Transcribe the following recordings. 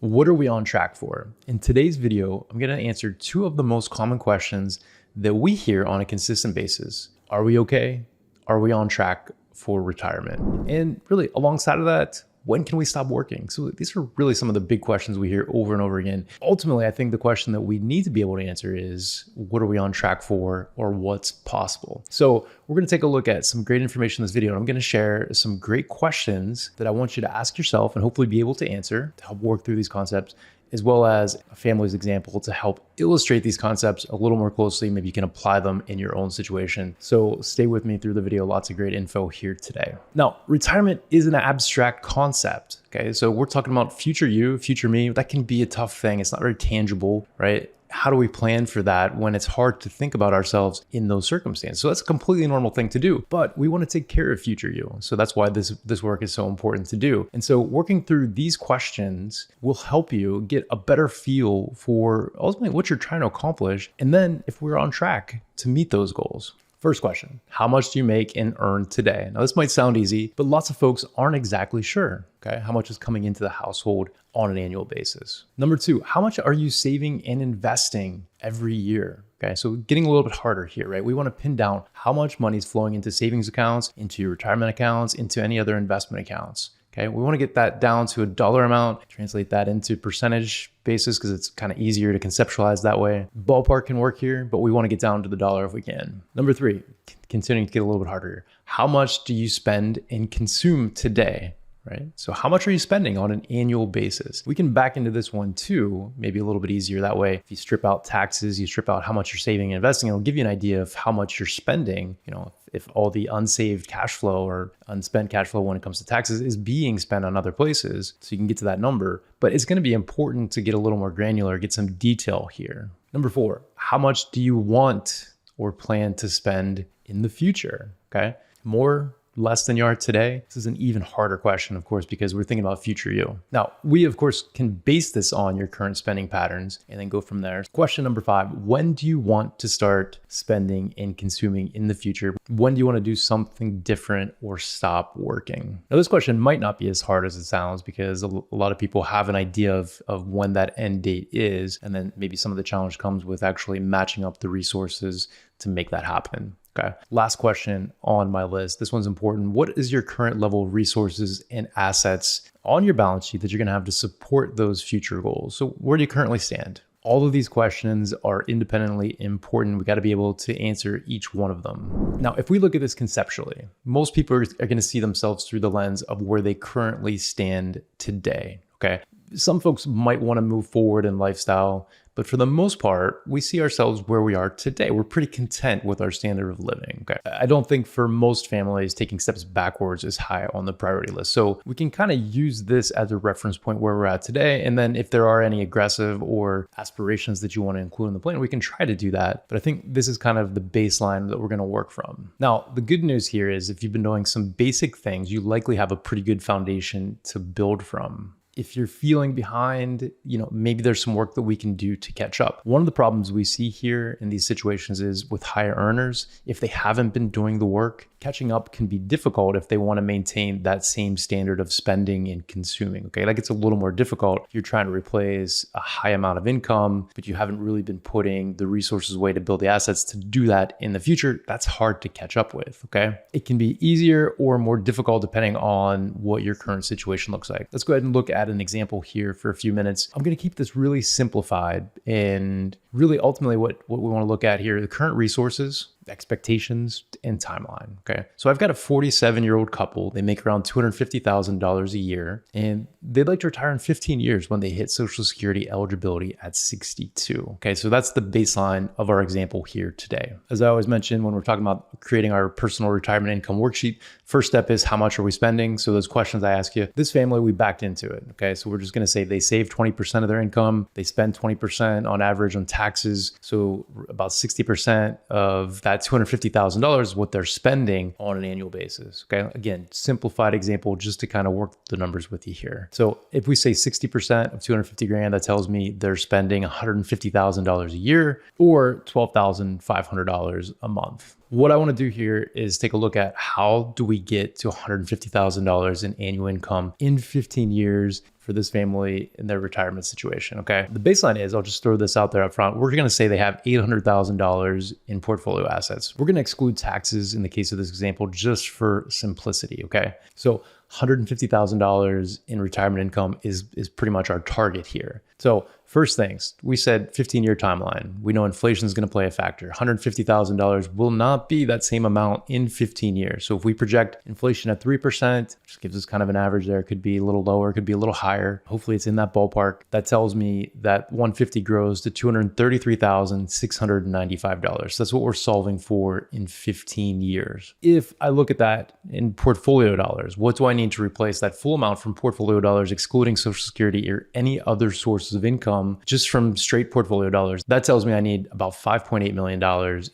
What are we on track for? In today's video, I'm going to answer two of the most common questions that we hear on a consistent basis. Are we okay? Are we on track for retirement? And really, alongside of that, when can we stop working? So these are really some of the big questions we hear over and over again. Ultimately, I think the question that we need to be able to answer is, what are we on track for, or what's possible? So we're going to take a look at some great information in this video, and I'm going to share some great questions that I want you to ask yourself and hopefully be able to answer to help work through these concepts, as well as a family's example to help illustrate these concepts a little more closely. Maybe you can apply them in your own situation. So stay with me through the video. Lots of great info here today. Now, retirement is an abstract concept. Okay, so we're talking about future you, future me. That can be a tough thing. It's not very tangible, right? How do we plan for that when it's hard to think about ourselves in those circumstances? So that's a completely normal thing to do, but we want to take care of future you. So that's why this work is so important to do. And so working through these questions will help you get a better feel for ultimately what you're trying to accomplish. And then if we're on track to meet those goals. First question, how much do you make and earn today? Now, this might sound easy, but lots of folks aren't exactly sure, okay? How much is coming into the household on an annual basis? Number two, how much are you saving and investing every year? Okay, so getting a little bit harder here, right? We want to pin down how much money is flowing into savings accounts, into your retirement accounts, into any other investment accounts. Okay, we want to get that down to a dollar amount, translate that into percentage basis because it's kind of easier to conceptualize that way. Ballpark can work here, but we want to get down to the dollar if we can. Number three, continuing to get a little bit harder here. How much do you spend and consume today? Right? So how much are you spending on an annual basis? We can back into this one too, maybe a little bit easier that way. If you strip out taxes, you strip out how much you're saving and investing, it'll give you an idea of how much you're spending. You know, if all the unsaved cash flow or unspent cash flow when it comes to taxes is being spent on other places, so you can get to that number. But it's going to be important to get a little more granular, get some detail here. Number four, how much do you want or plan to spend in the future? Okay, more, less than you are today? This is an even harder question, of course, because we're thinking about future you. Now, we, of course, can base this on your current spending patterns and then go from there. Question number five, when do you want to start spending and consuming in the future? When do you want to do something different or stop working? Now, this question might not be as hard as it sounds because a lot of people have an idea of when that end date is, and then maybe some of the challenge comes with actually matching up the resources to make that happen. Okay. Last question on my list. This one's important. What is your current level of resources and assets on your balance sheet that you're going to have to support those future goals? So where do you currently stand? All of these questions are independently important. We got to be able to answer each one of them. Now, if we look at this conceptually, most people are going to see themselves through the lens of where they currently stand today. Okay. Some folks might want to move forward in lifestyle, but for the most part, we see ourselves where we are today. We're pretty content with our standard of living. Okay. I don't think for most families, taking steps backwards is high on the priority list. So we can kind of use this as a reference point where we're at today. And then if there are any aggressive or aspirations that you want to include in the plan, we can try to do that. But I think this is kind of the baseline that we're going to work from. Now, the good news here is if you've been doing some basic things, you likely have a pretty good foundation to build from. If you're feeling behind, maybe there's some work that we can do to catch up. One of the problems we see here in these situations is with higher earners, if they haven't been doing the work, catching up can be difficult if they want to maintain that same standard of spending and consuming. Okay, that gets a little more difficult if you're trying to replace a high amount of income, but you haven't really been putting the resources away to build the assets to do that in the future. That's hard to catch up with. Okay, it can be easier or more difficult depending on what your current situation looks like. Let's go ahead and look at an example here for a few minutes. I'm going to keep this really simplified and really ultimately what we want to look at here, the current resources, expectations, and timeline. Okay. So I've got a 47-year-old couple. They make around $250,000 a year, and they'd like to retire in 15 years when they hit Social Security eligibility at 62. Okay. So that's the baseline of our example here today. As I always mention, when we're talking about creating our personal retirement income worksheet, first step is how much are we spending? So those questions I ask you, this family, we backed into it. Okay. So we're just going to say they save 20% of their income. They spend 20% on average on taxes. So about 60% of that $250,000 is what they're spending on an annual basis. Okay. Again, simplified example just to kind of work the numbers with you here. So if we say 60% of 250 grand, that tells me they're spending $150,000 a year or $12,500 a month. what I want to do here is take a look at how do we get to $150,000 in annual income in 15 years for this family in their retirement situation, okay? The baseline is, I'll just throw this out there up front, we're gonna say they have $800,000 in portfolio assets. We're gonna exclude taxes in the case of this example just for simplicity, okay? So $150,000 in retirement income is pretty much our target here. So first things, we said 15-year timeline. We know inflation is going to play a factor. $150,000 will not be that same amount in 15 years. So if we project inflation at 3%, which gives us kind of an average there, it could be a little lower, it could be a little higher. Hopefully it's in that ballpark. That tells me that 150 grows to $233,695. So that's what we're solving for in 15 years. If I look at that in portfolio dollars, what do I need to replace that full amount from portfolio dollars, excluding Social Security or any other sources of income, just from straight portfolio dollars? That tells me I need about $5.8 million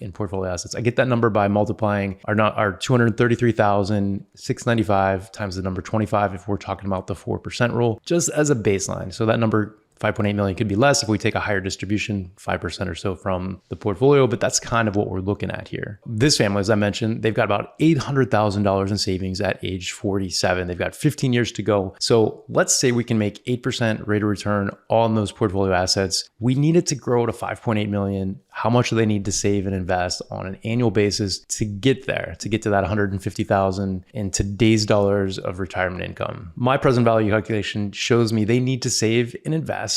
in portfolio assets. I get that number by multiplying our $233,695 times the number 25 if we're talking about the 4% rule, just as a baseline. So that number, 5.8 million, could be less if we take a higher distribution, 5% or so from the portfolio, but that's kind of what we're looking at here. This family, as I mentioned, they've got about $800,000 in savings at age 47. They've got 15 years to go. So let's say we can make 8% rate of return on those portfolio assets. We need it to grow to 5.8 million. How much do they need to save and invest on an annual basis to get there, to get to that 150,000 in today's dollars of retirement income? My present value calculation shows me they need to save and invest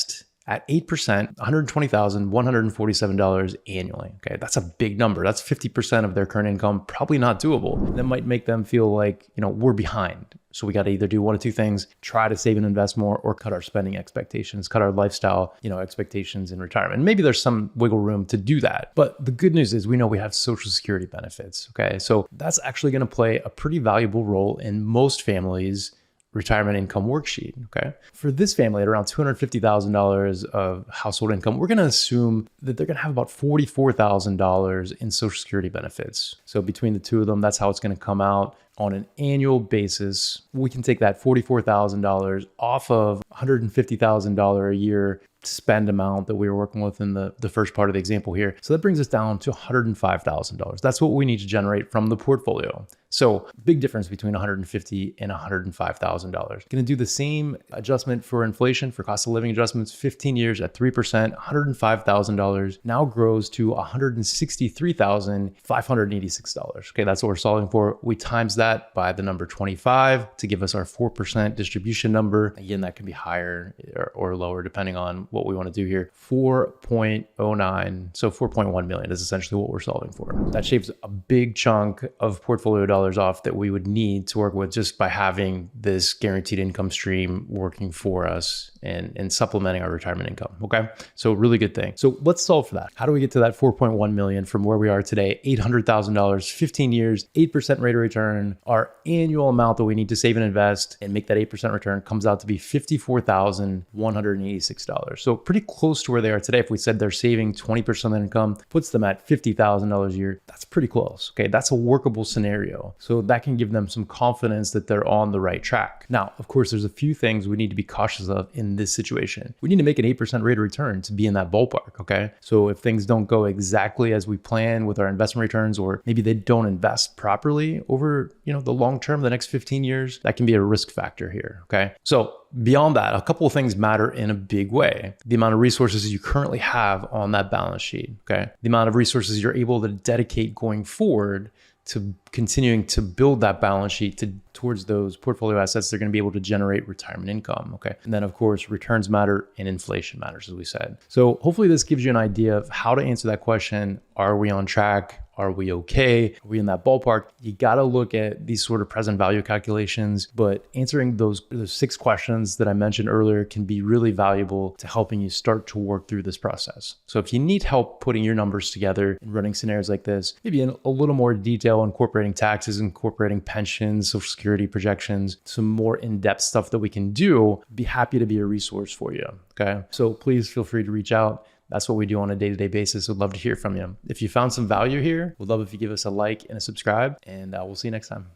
at 8%, $120,147 annually. Okay, that's a big number. That's 50% of their current income. Probably not doable. That might make them feel like, we're behind. So we got to either do one of two things: try to save and invest more, or cut our spending expectations, cut our lifestyle, expectations in retirement. Maybe there's some wiggle room to do that. But the good news is we know we have Social Security benefits. Okay, so that's actually going to play a pretty valuable role in most families' retirement income worksheet, okay? For this family at around $250,000 of household income, we're gonna assume that they're gonna have about $44,000 in Social Security benefits. So between the two of them, that's how it's gonna come out on an annual basis. We can take that $44,000 off of $150,000 a year spend amount that we were working with in the first part of the example here. So that brings us down to $105,000. That's what we need to generate from the portfolio. So big difference between $150,000 and $105,000. Going to do the same adjustment for inflation, for cost of living adjustments, 15 years at 3%, $105,000 now grows to $163,586. Okay, that's what we're solving for. We times that by the number 25 to give us our 4% distribution number. Again, that can be higher or lower depending on what we want to do here. 4.09, so 4.1 million is essentially what we're solving for. That shaves a big chunk of portfolio dollars off that we would need to work with just by having this guaranteed income stream working for us and supplementing our retirement income, okay? So really good thing. So let's solve for that. How do we get to that 4.1 million from where we are today? $800,000, 15 years, 8% rate of return. Our annual amount that we need to save and invest and make that 8% return comes out to be $54,186. So pretty close to where they are today. If we said they're saving 20% of their income, puts them at $50,000 a year. That's pretty close, okay? That's a workable scenario. So that can give them some confidence that they're on the right track. Now, of course, there's a few things we need to be cautious of in this situation. We need to make an 8% rate of return to be in that ballpark, okay? So if things don't go exactly as we plan with our investment returns, or maybe they don't invest properly over, the long term, the next 15 years, that can be a risk factor here, okay? So beyond that, a couple of things matter in a big way. The amount of resources you currently have on that balance sheet, okay? The amount of resources you're able to dedicate going forward to continuing to build that balance sheet towards those portfolio assets they're going to be able to generate retirement income, okay? And then of course, returns matter and inflation matters, as we said. So hopefully this gives you an idea of how to answer that question. Are we on track? Are we okay? Are we in that ballpark? You got to look at these sort of present value calculations, but answering those 6 questions that I mentioned earlier can be really valuable to helping you start to work through this process. So if you need help putting your numbers together and running scenarios like this, maybe in a little more detail, incorporating taxes, incorporating pensions, Social Security projections, some more in-depth stuff that we can do, be happy to be a resource for you, okay? So please feel free to reach out. That's what we do on a day-to-day basis. We'd love to hear from you. If you found some value here, we'd love if you give us a like and a subscribe, and we'll see you next time.